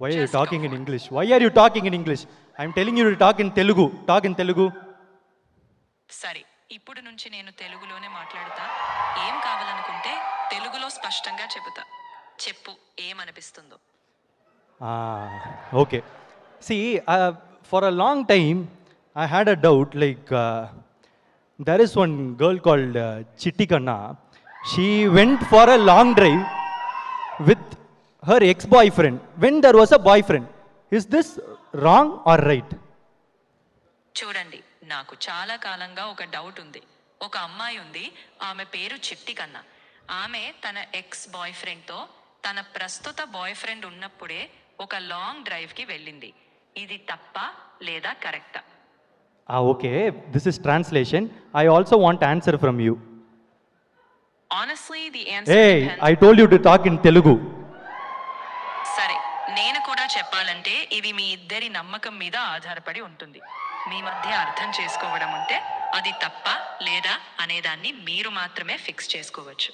Why are you Just go talking in for it. English? Why are you talking in English? I'm telling you to talk in Telugu. Talk in Telugu. సరే, ఇప్పుడు నుంచి నేను తెలుగులోనే మాట్లాడతా. ఏం కావాలనుకుంటే తెలుగులో స్పష్టంగా చెబుతా. చెప్పు, ఏమనిపిస్తుందో. Okay. See, for a long time, I had a doubt. Like, there is one girl called Chitti Kanna. She went for a long drive with her ex-boyfriend when there was a boyfriend. Is this wrong or right? చూడండి, నాకు చాలా కాలంగా ఒక doubt ఉంది. ఒక అమ్మాయి ఉంది, ఆమె పేరు చిట్టి కన్నా. ఆమె తన ఎక్స్ బాయ్ ఫ్రెండ్తో తన ప్రస్తుత బాయ్ ఫ్రెండ్ ఉన్నప్పుడే ఒక లాంగ్ డ్రైవ్కి వెళ్ళింది. ఇది తప్ప లేదా కరెక్టా? Okay. This is translation. I also want answer from you. Honestly, the answer Hey, depends. I told you to talk in Telugu. సరే, నేను కూడా చెప్పాలంటే ఇది మీ ఇద్దరి నమ్మకం మీద ఆధారపడి ఉంటుంది. మీ మధ్య అర్థం చేసుకోవడం ఉంటే అది తప్ప లేదా అనేదాన్ని మీరు మాత్రమే ఫిక్స్ చేసుకోవచ్చు.